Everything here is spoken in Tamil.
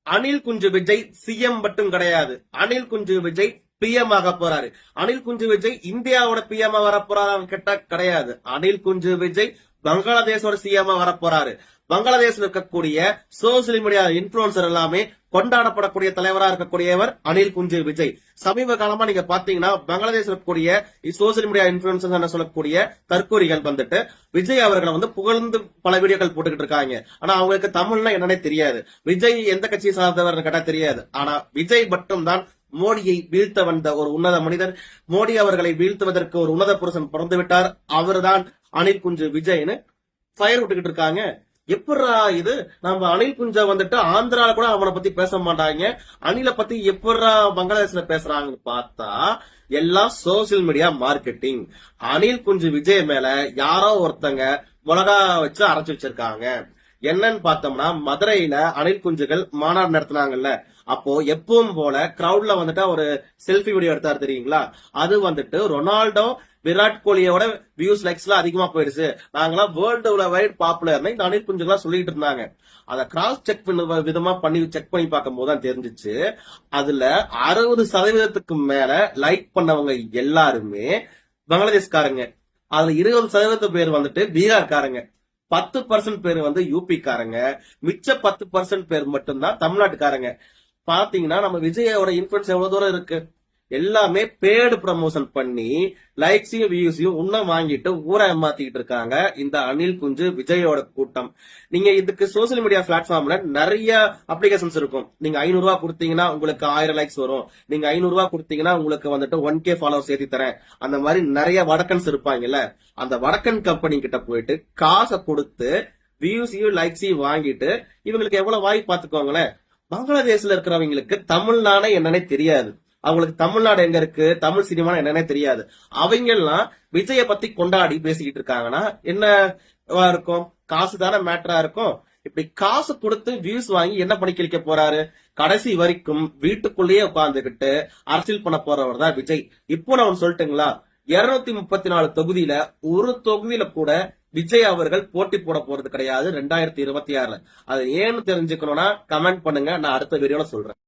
அனில் குஞ்சு விஜய் சிஎம் மட்டும் கிடையாது. அனில் குஞ்சு விஜய் பிஎம் ஆக போறாரு. அனில் குஞ்சு விஜய் இந்தியாவோட பிஎம் வர போறாரு கேட்டா கிடையாது. அனில் குஞ்சு விஜய் பங்களாதேஷோட சிஎம் வர போறாரு. பங்களாதேஷ்ல இருக்கக்கூடிய சோசியல் மீடியா இன்ஃபுளுசர் எல்லாமே கொண்டாடப்படக்கூடிய தலைவரா இருக்கக்கூடியவர் அனில் குஞ்சு விஜய். சமீப காலமா நீங்க பாத்தீங்கன்னா பங்களாதேஷ் இருக்கக்கூடிய சோசியல் மீடியா இன்ஃபுளுசர் சொல்லக்கூடிய தற்கூரிகள் வந்துட்டு விஜய் அவர்களை புகழ்ந்து பல வீடியோக்கள் போட்டுக்கிட்டு இருக்காங்க. ஆனா அவங்களுக்கு தமிழ்னா என்னன்னே தெரியாது. விஜய் எந்த கட்சியை சார்ந்தவர் கேட்டா தெரியாது. ஆனா விஜய் மட்டும் தான் மோடியை வீழ்த்த வந்த ஒரு உன்னத மனிதர். மோடி அவர்களை வீழ்த்துவதற்கு ஒரு உன்னத புருஷன் பிறந்து விட்டார். அவர்தான் அனில் குஞ்சு விஜய்னு ஃபயர் விட்டுக்கிட்டு இருக்காங்க. எப்படா இது, நம்ம அனில் குஞ்ச வந்துட்டு ஆந்திரால கூட அவனை பத்தி பேச மாட்டாங்க. அனில பத்தி எப்படா பங்களாதேஷ்ல பேசுறாங்கன்னு பார்த்தா எல்லாம் சோசியல் மீடியா மார்க்கெட்டிங். அனில் குஞ்சு விஜய் மேல யாரோ ஒருத்தங்க மிளகா வச்சு அரைச்சு வச்சிருக்காங்க. என்னன்னு பார்த்தோம்னா மதுரையில அனில் குஞ்சுகள் மாநாடு நடத்தினாங்கல்ல, அப்போ எப்பவும் போல கிரௌட்ல வந்துட்டு ஒரு செல்ஃபி வீடியோ எடுத்தாரு தெரியுங்களா. அது வந்துட்டு ரொனால்டோ விராட் கோலியோட வியூஸ் லைக்ஸ் எல்லாம் அதிகமா போயிடுச்சு, நாங்களாம் வேர்ல்டு வைட் பாப்புலர் இந்த அனில் குஞ்சுலாம் சொல்லிட்டு இருந்தாங்க. அதை கிராஸ் செக் பண்ண விதமா செக் பண்ணி பார்க்கும் போதுதான் தெரிஞ்சிச்சு, அதுல 60% மேல லைக் பண்ணவங்க எல்லாருமே பங்களாதேஷ்காரங்க. அதுல 20% பேர் வந்துட்டு பீகார்காரங்க, 10% பேர் யூபி காரங்க, மிச்ச 10% பேர் மட்டும்தான் தமிழ்நாட்டுக்காரங்க. பாத்தீங்கன்னா நம்ம விஜயோட இன்ஃபுளுன்ஸ் எவ்வளவு தூரம் இருக்கு. எல்லாமே பேடு ப்ரமோஷன் பண்ணி லைக்ஸையும் வியூஸையும் இன்னும் வாங்கிட்டு ஊரை ஏமாத்திக்கிட்டு இருக்காங்க இந்த அனில் குஞ்சு விஜயோட கூட்டம். நீங்க இதுக்கு சோசியல் மீடியா பிளாட்ஃபார்ம்ல நிறைய அப்ளிகேஷன்ஸ் இருக்கும். நீங்க 500 ரூபாய் கொடுத்தீங்கன்னா உங்களுக்கு 1000 லைக்ஸ் வரும். நீங்க 500 ரூபாய் கொடுத்தீங்கன்னா உங்களுக்கு வந்துட்டு 1K ஃபாலோவர்ஸ் ஏத்தி தரேன். அந்த மாதிரி நிறைய வடக்கன்ஸ் இருப்பாங்கல்ல, அந்த வடக்கன் கம்பெனி கிட்ட போயிட்டு காசை கொடுத்து வியூஸையும் லைக்ஸையும் வாங்கிட்டு இவங்களுக்கு எவ்வளவு வாய் பாத்துக்கோங்களேன். பங்களாதேஷ்ல இருக்கிறவங்களுக்கு தமிழ்நாடு என்னன்னே தெரியாது. அவங்களுக்கு தமிழ்நாடு எங்க இருக்கு, தமிழ் சினிமா என்னன்னே தெரியாது. அவங்க எல்லாம் விஜய பத்தி கொண்டாடி பேசிக்கிட்டு இருக்காங்கன்னா என்ன இருக்கும், காசு தானே மேட்டரா இருக்கும். இப்படி காசு கொடுத்து வியூஸ் வாங்கி என்ன பண்ணி கிழிக்க போறாரு. கடைசி வரைக்கும் வீட்டுக்குள்ளேயே உட்கார்ந்துகிட்டு அரசியல் பண்ண போறவர் தான் விஜய். இப்போ நான் சொல்லிட்டுங்களா, 234 தொகுதியில ஒரு தொகுதியில கூட விஜய் அவர்கள் போட்டி போட போறது கிடையாது 2026. அது ஏன்னு தெரிஞ்சுக்கணும்னா கமெண்ட் பண்ணுங்க, நான் அடுத்த வீடியோல சொல்றேன்.